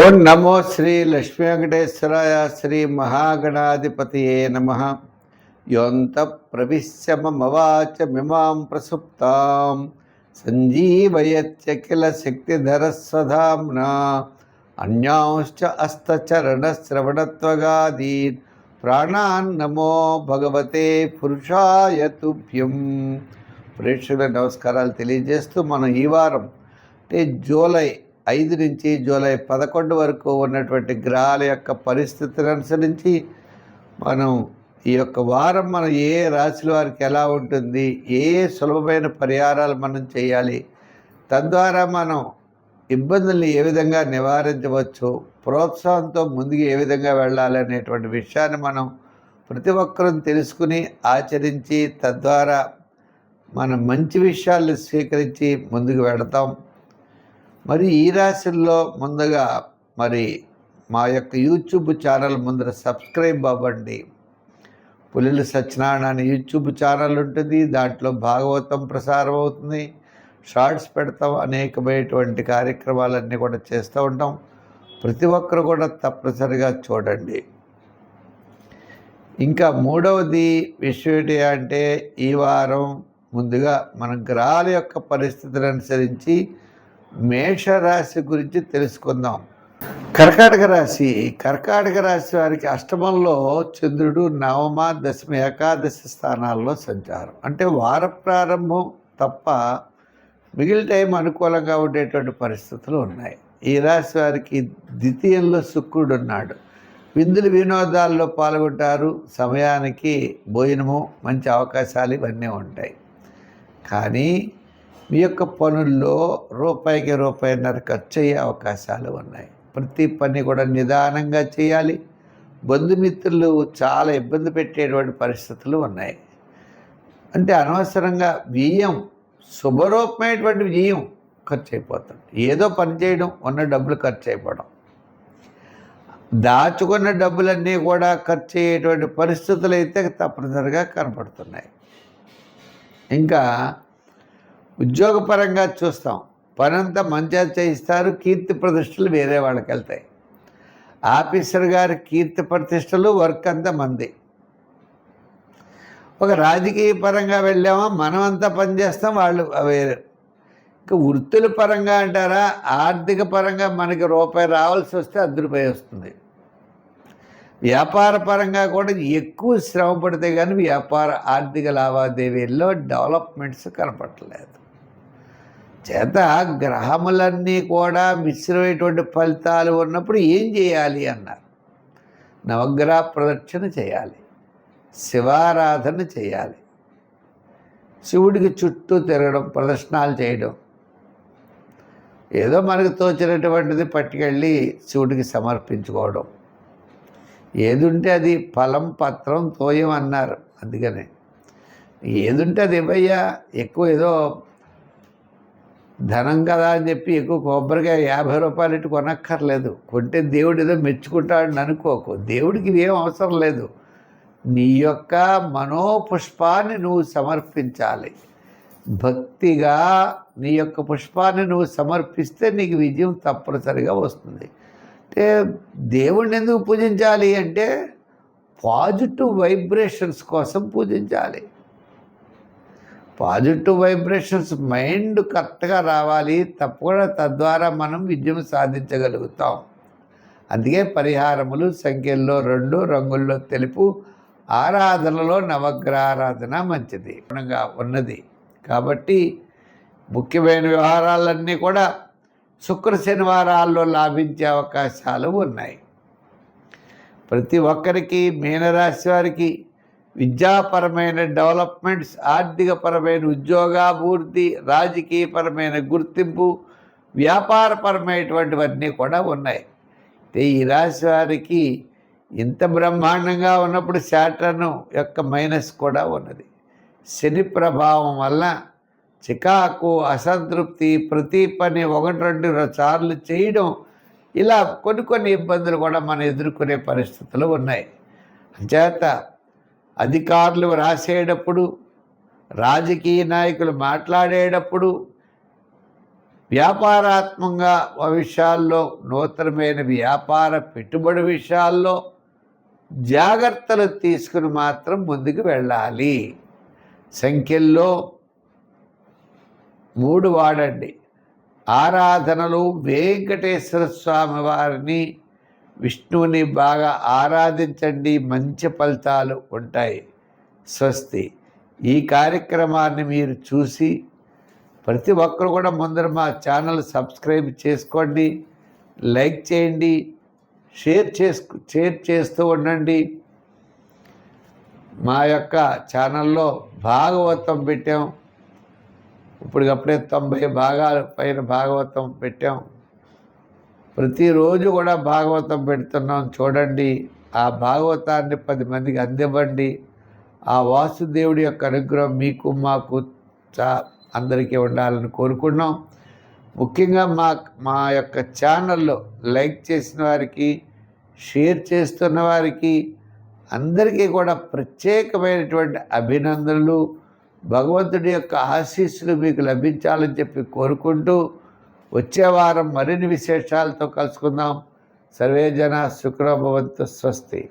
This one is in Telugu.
ఓం నమో శ్రీ లక్ష్మీ వెంకటేశ్వరాయ శ్రీ మహాగణాధిపతియే నమ. యోంత ప్రవిశ్య మమవాచ మిమాం ప్రసుప్తాం సంజీవయత్యఖిల శక్తిధరస్వధామ్నా అన్యాంశ్చ హస్తచరణశ్రవణత్వగాదీన్ ప్రాణాన్ నమో భగవతే పురుషాయ తుభ్యం. ప్రేక్షకుల నమస్కారాలు తెలియజేస్తూ మనం ఈ వారం అంటే జూలై 5 నుంచి జూలై 11 వరకు ఉన్నటువంటి గ్రహాల యొక్క పరిస్థితిని అనుసరించి మనం ఈ యొక్క వారం మనం ఏ రాశుల వారికి ఎలా ఉంటుంది, ఏ సులభమైన పరిహారాలు మనం చేయాలి, తద్వారా మనం ఇబ్బందుల్ని ఏ విధంగా నివారించవచ్చు, ప్రోత్సాహంతో ముందుకు ఏ విధంగా వెళ్ళాలి అనేటువంటి విషయాన్ని మనం ప్రతి ఒక్కరూ తెలుసుకుని ఆచరించి తద్వారా మనం మంచి విషయాలను స్వీకరించి ముందుకు వెళతాం. మరి ఈ రాశుల్లో ముందుగా మరి మా యొక్క యూట్యూబ్ ఛానల్ ముందర సబ్స్క్రైబ్ అవ్వండి. పులిల సత్యనారాయణ అనే యూట్యూబ్ ఛానల్ ఉంటుంది, దాంట్లో భాగవతం ప్రసారం అవుతుంది, షార్ట్స్ పెడతాం, అనేకమైనటువంటి కార్యక్రమాలన్నీ కూడా చేస్తూ ఉంటాం. ప్రతి ఒక్కరు కూడా తప్పనిసరిగా చూడండి. ఇంకా మూడవది విషయం ఏంటి అంటే, ఈ వారం ముందుగా మన గ్రహాల యొక్క పరిస్థితిని అనుసరించి మేషరాశి గురించి తెలుసుకుందాం. కర్కాటక రాశి వారికి అష్టమంలో చంద్రుడు నవమ, దశమ, ఏకాదశి స్థానాల్లో సంచారం. అంటే వార ప్రారంభం తప్ప మిగిలిన టైం అనుకూలంగా ఉండేటువంటి పరిస్థితులు ఉన్నాయి. ఈ రాశి వారికి ద్వితీయంలో శుక్రుడు ఉన్నాడు. విందులు వినోదాల్లో పాల్గొంటారు, సమయానికి భోజనము, మంచి అవకాశాలు ఇవన్నీ ఉంటాయి. కానీ మీ యొక్క పనుల్లో రూపాయికి రూపాయిన్నర ఖర్చు అయ్యే అవకాశాలు ఉన్నాయి. ప్రతి పని కూడా నిదానంగా చేయాలి. బంధుమిత్రులు చాలా ఇబ్బంది పెట్టేటువంటి పరిస్థితులు ఉన్నాయి. అంటే అనవసరంగా వ్యయం, శుభరూపమైనటువంటి వ్యయం ఖర్చు అయిపోతుంది. ఏదో పని చేయడం, ఉన్న డబ్బులు ఖర్చు అయిపోవడం, దాచుకున్న డబ్బులన్నీ కూడా ఖర్చు అయ్యేటువంటి పరిస్థితులు అయితే తప్పనిసరిగా కనపడుతున్నాయి. ఇంకా ఉద్యోగపరంగా చూస్తాం, పనంతా మంచిగా చేయిస్తారు, కీర్తి ప్రతిష్టలు వేరే వాళ్ళకి వెళ్తాయి. ఆఫీసర్ గారి కీర్తి ప్రతిష్టలు, వర్క్ అంతా మంది. ఒక రాజకీయ పరంగా వెళ్ళామా, మనమంతా పనిచేస్తాం, వాళ్ళు వేరే. ఇంకా వృత్తుల పరంగా అంటారా, ఆర్థిక పరంగా మనకి రూపాయి రావాల్సి వస్తే ₹10 వస్తుంది. వ్యాపార పరంగా కూడా ఎక్కువ శ్రమ పడితే కానీ వ్యాపార ఆర్థిక లావాదేవీల్లో డెవలప్మెంట్స్ కనపడలేదు. చేత గ్రహములన్నీ కూడా మిశ్రమైనటువంటి ఫలితాలు ఉన్నప్పుడు ఏం చేయాలి అన్నారు. నవగ్రహ ప్రదక్షిణ చేయాలి, శివారాధన చేయాలి, శివుడికి చుట్టూ తిరగడం, ప్రదర్శనాలు చేయడం, ఏదో మనకు తోచినటువంటిది పట్టుకెళ్ళి శివుడికి సమర్పించుకోవడం. ఏది ఉంటే అది ఫలం పత్రం తోయం అన్నారు. అందుకనే ఏదుంటే అది ఇవ్వయ్యా. ఎక్కువ ఏదో ధనం కదా అని చెప్పి ఎక్కువ కొబ్బరికాయ ₹50 ఇటు కొనక్కర్లేదు. కొంటే దేవుడు ఏదో మెచ్చుకుంటాడని అనుకోకు. దేవుడికి ఏం అవసరం లేదు. నీ యొక్క మనోపుష్పాన్ని నువ్వు సమర్పించాలి. భక్తిగా నీ యొక్క పుష్పాన్ని నువ్వు సమర్పిస్తే నీకు విజయం తప్పనిసరిగా వస్తుంది. అంటే దేవుడిని ఎందుకు పూజించాలి అంటే పాజిటివ్ వైబ్రేషన్స్ కోసం పూజించాలి. పాజిటివ్ వైబ్రేషన్స్ మైండ్ కరెక్ట్గా రావాలి, తప్పకుండా తద్వారా మనం విజయం సాధించగలుగుతాం. అందుకే పరిహారములు సంఖ్యల్లో 2, రంగుల్లో తెలుపు, ఆరాధనలో నవగ్రహారాధన మంచిది ఉన్నది. కాబట్టి ముఖ్యమైన వ్యవహారాలన్నీ కూడా శుక్ర శనివారాల్లో లాభించే అవకాశాలు ఉన్నాయి. ప్రతి ఒక్కరికి, మీనరాశి వారికి విద్యాపరమైన డెవలప్మెంట్స్, ఆర్థికపరమైన ఉద్యోగాభివృద్ధి, రాజకీయపరమైన గుర్తింపు, వ్యాపారపరమైనటువంటివన్నీ కూడా ఉన్నాయి. ఈ రాశి వారికి ఇంత బ్రహ్మాండంగా ఉన్నప్పుడు శాటర్న్ యొక్క మైనస్ కూడా ఉన్నది. శని ప్రభావం వల్ల చికాకు, అసంతృప్తి, ప్రతి పని 1-2 సార్లు చేయడం, ఇలా కొన్ని ఇబ్బందులు కూడా మనం ఎదుర్కొనే పరిస్థితులు ఉన్నాయి. అంచేత అధికారులు రాసేటప్పుడు, రాజకీయ నాయకులు మాట్లాడేటప్పుడు, వ్యాపారాత్మకంగా విషయాల్లో, నూతనమైన వ్యాపార పెట్టుబడి విషయాల్లో జాగ్రత్తలు తీసుకుని మాత్రం ముందుకు వెళ్ళాలి. సంఖ్యల్లో 3 వాడండి. ఆరాధనలు వెంకటేశ్వర స్వామి వారిని, విష్ణువుని బాగా ఆరాధించండి, మంచి ఫలితాలు ఉంటాయి. స్వస్తి. ఈ కార్యక్రమాన్ని మీరు చూసి ప్రతి ఒక్కరు కూడా ముందర మా ఛానల్ సబ్స్క్రైబ్ చేసుకోండి, లైక్ చేయండి, షేర్ చేస్తూ ఉండండి. మా యొక్క ఛానల్లో భాగవతం పెట్టాం. ఇప్పటికప్పుడే 90 భాగాల పైన భాగవతం పెట్టాం. ప్రతిరోజు కూడా భాగవతం పెడుతున్నాం, చూడండి. ఆ భాగవతాన్ని 10 మందికి అందివ్వండి. ఆ వాసుదేవుడి యొక్క అనుగ్రహం మీకు మాకు అందరికీ ఉండాలని కోరుకున్నాం. ముఖ్యంగా మా యొక్క ఛానల్లో లైక్ చేసిన వారికి, షేర్ చేస్తున్న వారికి అందరికీ కూడా ప్రత్యేకమైనటువంటి అభినందనలు. భగవంతుడి యొక్క ఆశీస్సులు మీకు లభించాలని చెప్పి కోరుకుంటూ వచ్చే వారం మరిన్ని విశేషాలతో కలుసుకుందాం. సర్వే జన సుఖినో భవంతు. స్వస్తి.